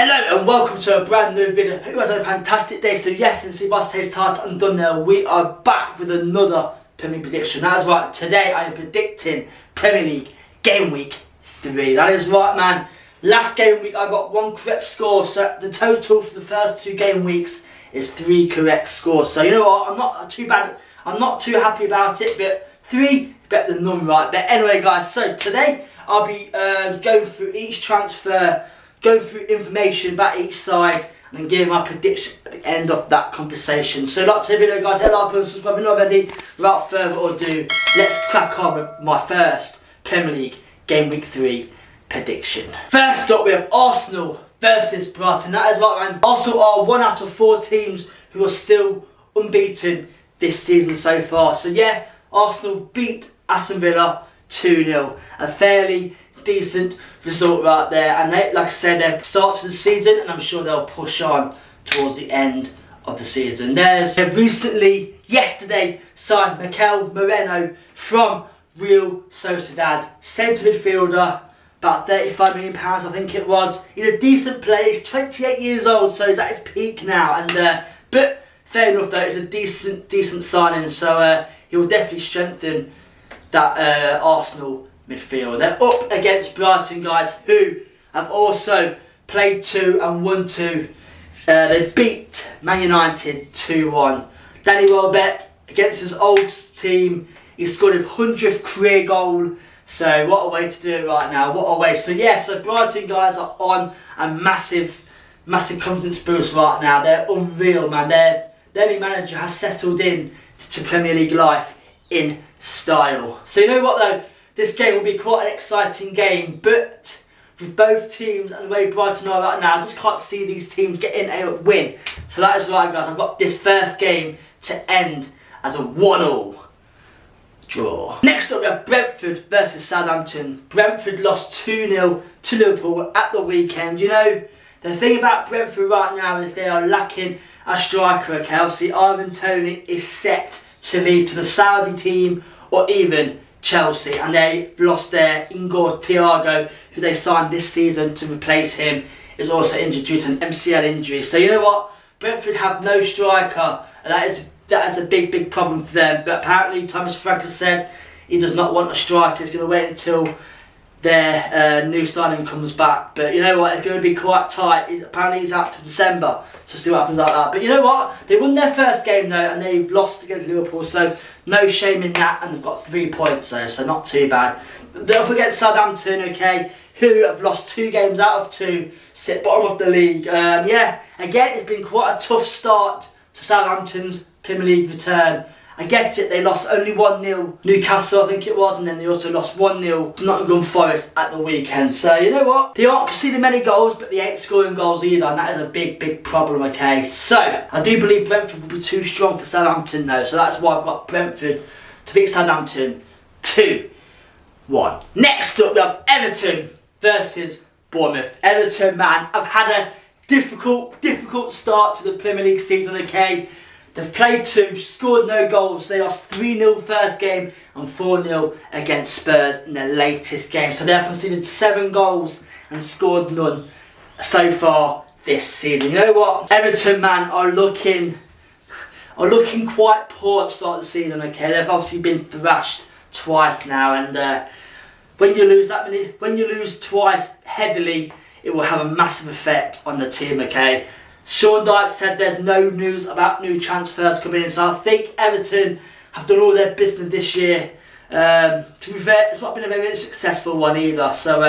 Hello and welcome to a brand new video. Hope you guys had a fantastic day. So yes, and see by today's title and thumbnail, we are back with another Premier League prediction. That is right, today I am predicting Premier League Game Week 3. That is right, man. Last game week I got 1 correct score, so the total for the first 2 game weeks is 3 correct scores. So you know what, I'm not too happy about it, but 3 better than none, right? But anyway guys, so today I'll be going through each transfer, going through information about each side, and then giving my prediction at the end of that conversation. So like the video guys, hit like and subscribe if you're not already. Without further ado, let's crack on with my first Premier League Game Week 3 prediction. First up we have Arsenal versus Brighton. That is right, man. Arsenal are 1 out of 4 teams who are still unbeaten this season so far. So yeah, Arsenal beat Aston Villa 2-0. A fairly decent result right there, and they, like I said, they've started the season and I'm sure they'll push on towards the end of the season. They've recently, yesterday, signed Mikel Moreno from Real Sociedad, centre midfielder, about £35 million I think it was. He's a decent player, he's 28 years old, so he's at his peak now, and but fair enough though, it's a decent signing, so he will definitely strengthen that Arsenal midfield. They're up against Brighton guys, who have also played 2 and won 2. They beat Man United 2-1. Danny Welbeck against his old team, he scored his 100th career goal. So what a way to do it right now, what a way. So yeah, so Brighton guys are on a massive confidence boost right now. They're unreal, man. Their new manager has settled in to Premier League life in style. So you know what though, this game will be quite an exciting game, but with both teams and the way Brighton are right now, I just can't see these teams getting a win. So that is right guys, I've got this first game to end as a 1-1 draw. Next up we have Brentford versus Southampton. Brentford lost 2-0 to Liverpool at the weekend. You know, the thing about Brentford right now is they are lacking a striker, okay? Obviously Ivan Toney is set to lead to the Saudi team or even Chelsea, and they've lost their Igor Thiago, who they signed this season to replace him, is also injured due to an MCL injury. So you know what, Brentford have no striker, and that is a big problem for them. But apparently Thomas Frank has said he does not want a striker. He's going to wait until their new signing comes back. But you know what, it's going to be quite tight. Apparently he's out to December, so we'll see what happens like that. But you know what, they won their first game though, and they've lost against Liverpool, so no shame in that, and they've got 3 points though, so not too bad. They're up against Southampton, okay, who have lost 2 games out of 2, sit bottom of the league. Yeah, again, it's been quite a tough start to Southampton's Premier League return. I get it, they lost only 1-0 Newcastle, I think it was, and then they also lost 1-0 to Nottingham Forest at the weekend. So you know what, they aren't conceding many goals, but they ain't scoring goals either, and that is a big problem, okay. So I do believe Brentford will be too strong for Southampton though, so that's why I've got Brentford to beat Southampton 2-1. Next up we have Everton versus Bournemouth. Everton, man, have had a difficult start to the Premier League season, okay. They've played 2, scored no goals. They lost 3-0 first game and 4-0 against Spurs in their latest game. So they have conceded 7 goals and scored none so far this season. You know what? Everton, man, are looking quite poor at the start of the season, okay? They've obviously been thrashed twice now, and when you lose twice heavily, it will have a massive effect on the team, okay? Sean Dyche said there's no news about new transfers coming in, so I think Everton have done all their business this year. To be fair, it's not been a very successful one either, so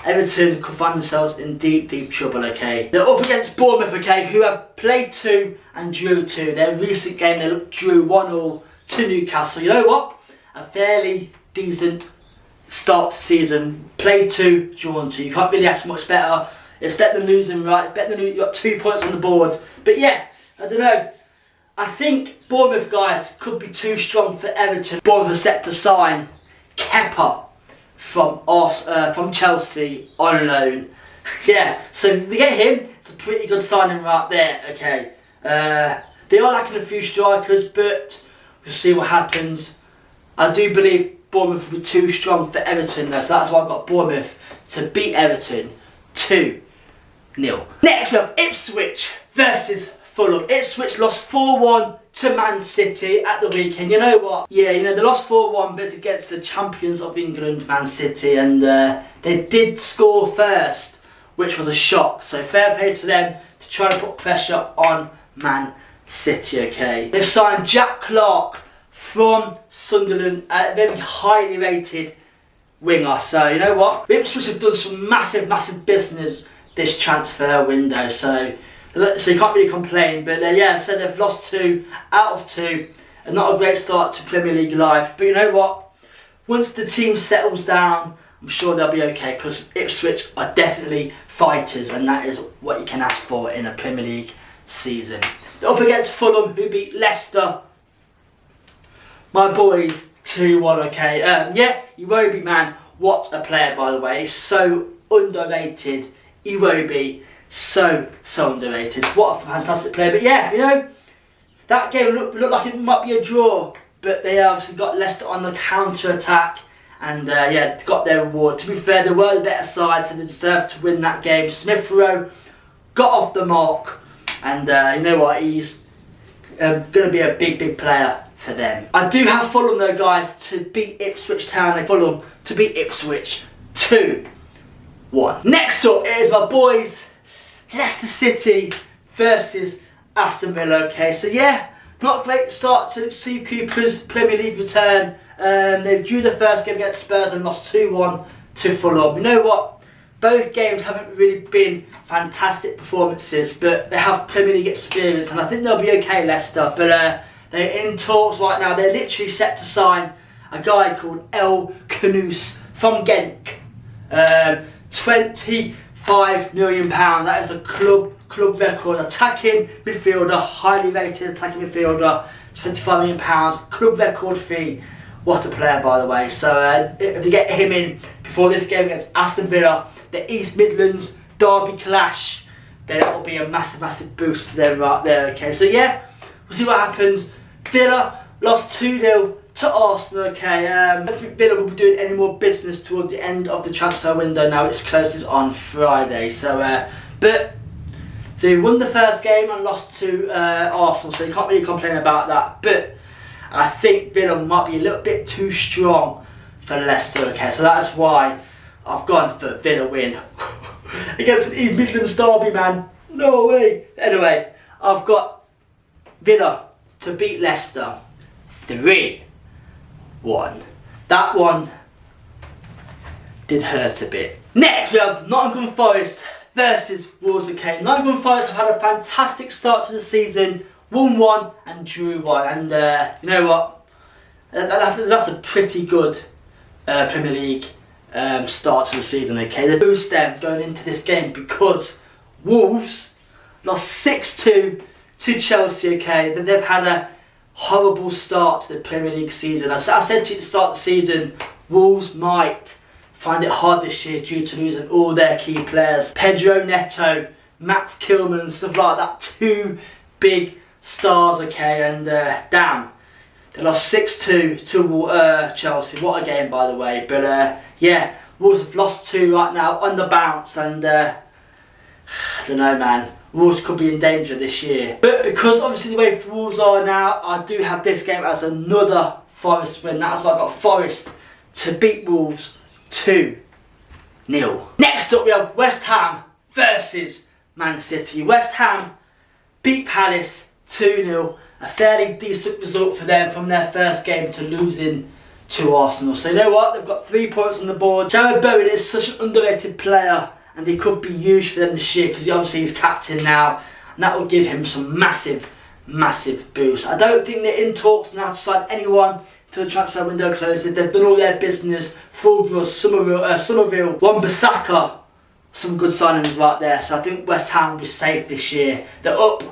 Everton could find themselves in deep trouble, okay. They're up against Bournemouth, okay, who have played 2 and drew 2. Their recent game, they drew 1-1 to Newcastle. You know what? A fairly decent start to the season. Played 2, drawn 2. You can't really ask much better. It's better than losing, right? It's better than you got 2 points on the board. But yeah, I don't know. I think Bournemouth guys could be too strong for Everton. Bournemouth are set to sign Kepa from Chelsea on loan. Yeah, so if they get him, it's a pretty good signing right there, okay. They are lacking a few strikers, but we'll see what happens. I do believe Bournemouth will be too strong for Everton though, so that's why I've got Bournemouth to beat Everton 2-1. Next we have Ipswich versus Fulham. Ipswich lost 4-1 to Man City at the weekend. You know what? Yeah, you know, they lost 4-1, but it's against the champions of England, Man City, and they did score first, which was a shock. So fair play to them to try and put pressure on Man City, okay? They've signed Jack Clark from Sunderland, a very highly rated winger. So you know what? Ipswich have done some massive business this transfer window. So you can't really complain. But yeah, so they've lost 2 out of 2. And not a great start to Premier League life. But you know what? Once the team settles down, I'm sure they'll be okay, because Ipswich are definitely fighters, and that is what you can ask for in a Premier League season. They're up against Fulham, who beat Leicester, my boys, 2-1, okay. Yeah, Iwobi, man, what a player, by the way. He's so underrated. Iwobi, so underrated. What a fantastic player. But yeah, you know, that game looked like it might be a draw, but they obviously got Leicester on the counter-attack, and yeah, got their reward. To be fair, they were the better side, so they deserved to win that game. Smith Rowe got off the mark, and you know what, he's going to be a big player for them. I do have Fulham though, guys, to beat Ipswich Town, and Fulham to beat Ipswich 2-1. Next up is my boys Leicester City versus Aston Villa, okay. So yeah, not a great start to Steve Cooper's Premier League return. They drew the first game against Spurs and lost 2-1 to Fulham. You know what? Both games haven't really been fantastic performances, but they have Premier League experience, and I think they'll be okay, Leicester. But they're in talks right now. They're literally set to sign a guy called El Khanous from Genk. £25 million. That is a club record. Attacking midfielder, highly rated attacking midfielder. £25 million, club record fee. What a player, by the way. So if they get him in before this game against Aston Villa, the East Midlands derby clash, then it will be a massive boost for them right there. Okay, so yeah, we'll see what happens. Villa lost 2-0 to Arsenal. Okay, I don't think Villa will be doing any more business towards the end of the transfer window now. It's closes on Friday. So, but they won the first game and lost to Arsenal, so you can't really complain about that. But I think Villa might be a little bit too strong for Leicester. Okay, so that's why I've gone for Villa win against an East Midlands derby, man. No way. Anyway, I've got Villa to beat Leicester 3-1. That one did hurt a bit. Next we have Nottingham Forest versus Wolves. Okay, Nottingham Forest have had a fantastic start to the season, won 1 and drew 1, and you know what, that's a pretty good Premier League start to the season. Okay, they boost them going into this game because Wolves lost 6-2 to Chelsea. Okay, they've had a horrible start to the Premier League season. I said to you at the start of the season, Wolves might find it hard this year due to losing all their key players. Pedro Neto, Max Kilman and stuff like that. 2 big stars, okay, and damn, they lost 6-2 to Chelsea. What a game, by the way. But yeah, Wolves have lost 2 right now on the bounce, and I don't know, man. Wolves could be in danger this year. But because obviously the way Wolves are now, I do have this game as another Forest win. That's why I got Forest to beat Wolves 2-0. Next up we have West Ham versus Man City. West Ham beat Palace 2-0. A fairly decent result for them from their first game to losing to Arsenal. So you know what? They've got 3 points on the board. Jared Bowen is such an underrated player, and he could be used for them this year because he obviously is captain now, and that will give him some massive boost. I don't think they're in talks now to sign anyone until the transfer window closes. They've done all their business. Fulham, Somerville, Wan-Bissaka, some good signings right there. So I think West Ham will be safe this year. They're up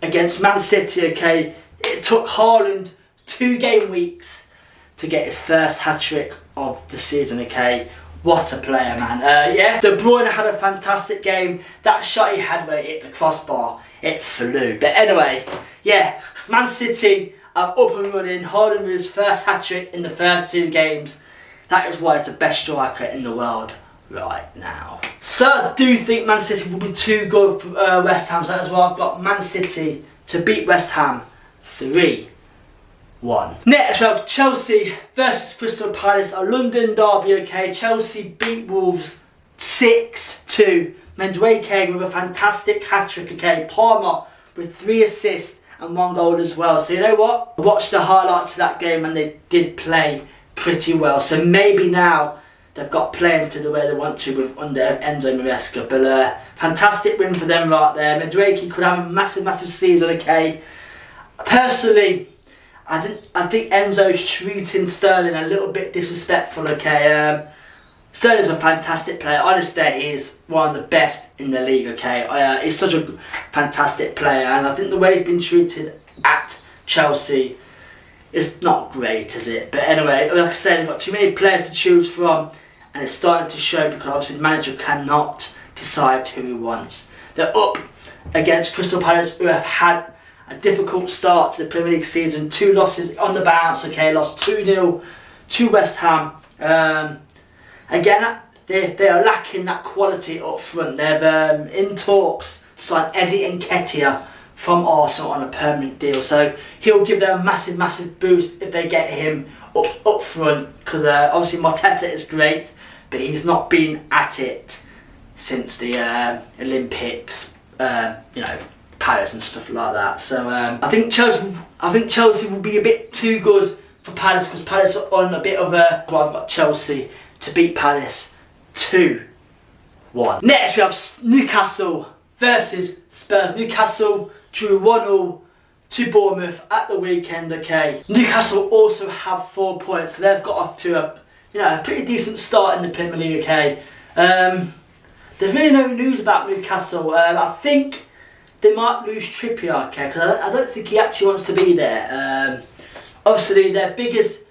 against Man City. Okay, it took Haaland 2 game weeks to get his first hat-trick of the season. Okay, what a player, man. Yeah, De Bruyne had a fantastic game. That shot he had where it hit the crossbar, it flew. But anyway, yeah, Man City are up and running. Haaland with his first hat-trick in the first 2 games. That is why he's the best striker in the world right now. So I do think Man City will be too good for West Ham, so that's why I've got Man City to beat West Ham 3-1. Next we have Chelsea versus Crystal Palace, a London derby, okay. Chelsea beat Wolves 6-2. Madueke with a fantastic hat-trick, okay. Palmer with 3 assists and 1 goal as well. So you know what? I watched the highlights of that game and they did play pretty well. So maybe now they've got playing to the way they want to with under Enzo Maresca. But fantastic win for them right there. Madueke could have a massive season, okay. Personally, I think Enzo's treating Sterling a little bit disrespectful, okay. Sterling's a fantastic player. Honestly, he's one of the best in the league, okay. He's such a fantastic player, and I think the way he's been treated at Chelsea is not great, is it? But anyway, like I said, they've got too many players to choose from, and it's starting to show because obviously the manager cannot decide who he wants. They're up against Crystal Palace, who have had a difficult start to the Premier League season. 2 losses on the bounce, okay. Lost 2-0 to West Ham. Again, they are lacking that quality up front. They're in talks to sign Eddie Nketiah from Arsenal on a permanent deal, so he'll give them a massive boost if they get him up front, because obviously Mateta is great, but he's not been at it since the Olympics, you know, Paris and stuff like that. So I think Chelsea will be a bit too good for Palace, because Palace are on a bit of a. Well, I've got Chelsea to beat Palace 2-1. Next we have Newcastle versus Spurs. Newcastle drew 1-1 to Bournemouth at the weekend, okay. Newcastle also have 4 points, so they've got off to a pretty decent start in the Premier League, okay. There's really no news about Newcastle. I think they might lose Trippier, okay, because I don't think he actually wants to be there. Obviously their biggest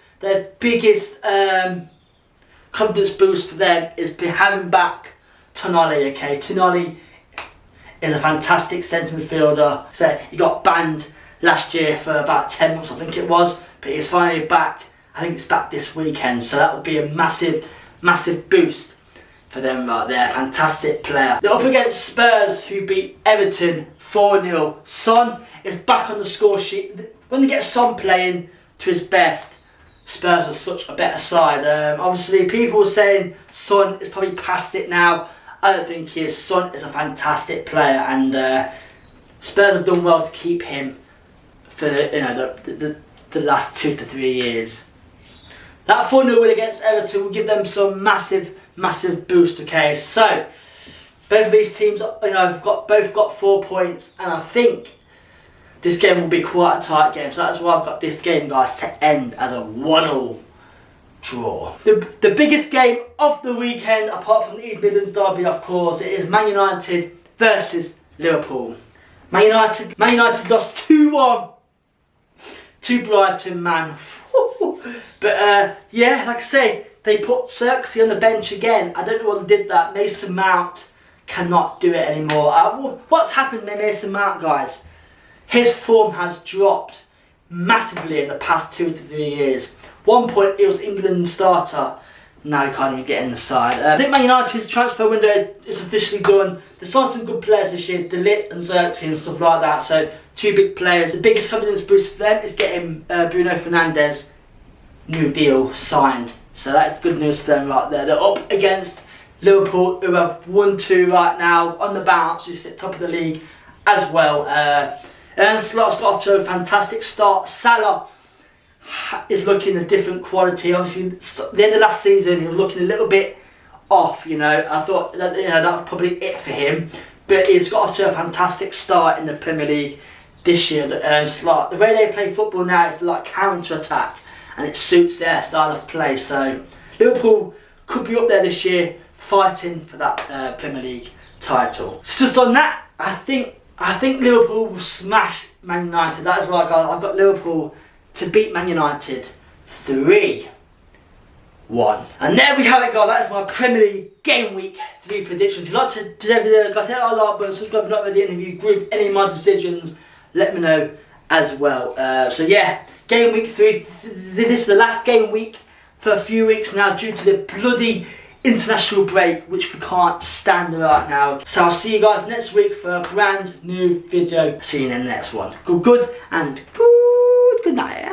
confidence boost for them is having back Tonali, okay. Tonali is a fantastic centre midfielder. So he got banned last year for about 10 months, I think it was, but he's finally back. I think it's back this weekend, so that would be a massive boost for them right there. Fantastic player. They're up against Spurs, who beat Everton 4-0. Son is back on the score sheet. When they get Son playing to his best, Spurs are such a better side. Obviously people are saying Son is probably past it now. I don't think he is. Son is a fantastic player, and Spurs have done well to keep him for the last 2 to 3 years. That 4-0 win against Everton will give them some massive boost, okay. So both of these teams, have both got 4 points, and I think this game will be quite a tight game. So that's why I've got this game, guys, to end as a 1-1 draw. The biggest game of the weekend, apart from the East Midlands derby, of course, it is Man United versus Liverpool. Man United lost 2-1 to Brighton, man. But yeah, like I say, they put Xerxes on the bench again. I don't know why they did that. Mason Mount cannot do it anymore. What's happened to Mason Mount, guys? His form has dropped massively in the past 2 to 3 years. One point he was England starter, now he can't even get in the side. I think Man United's transfer window is officially done. They signed some good players this year, De Ligt and Xerxes and stuff like that, so 2 big players. The biggest confidence boost for them is getting Bruno Fernandes new deal signed, so that's good news for them right there. They're up against Liverpool, who have 1-2 right now on the bounce, who sit top of the league as well. And Slot's got off to a fantastic start. Salah is looking a different quality. Obviously, at the end of last season, he was looking a little bit off. I thought that that was probably it for him. But he's got off to a fantastic start in the Premier League this year. And Slot, the way they play football now is like counter-attack, and it suits their style of play. So Liverpool could be up there this year, fighting for that Premier League title. So just on that, I think Liverpool will smash Man United. That is right, guys. I've got Liverpool to beat Man United 3-1. And there we have it, guys. That is my Premier League Game Week 3 predictions. If you'd like to do that video, guys, hit that like button, subscribe if you're not ready, and if you agree with any of my decisions, let me know as well. So yeah, Game Week 3. This is the last game week for a few weeks now due to the bloody international break, which we can't stand right now. So I'll see you guys next week for a brand new video. See you in the next one. Good and good night.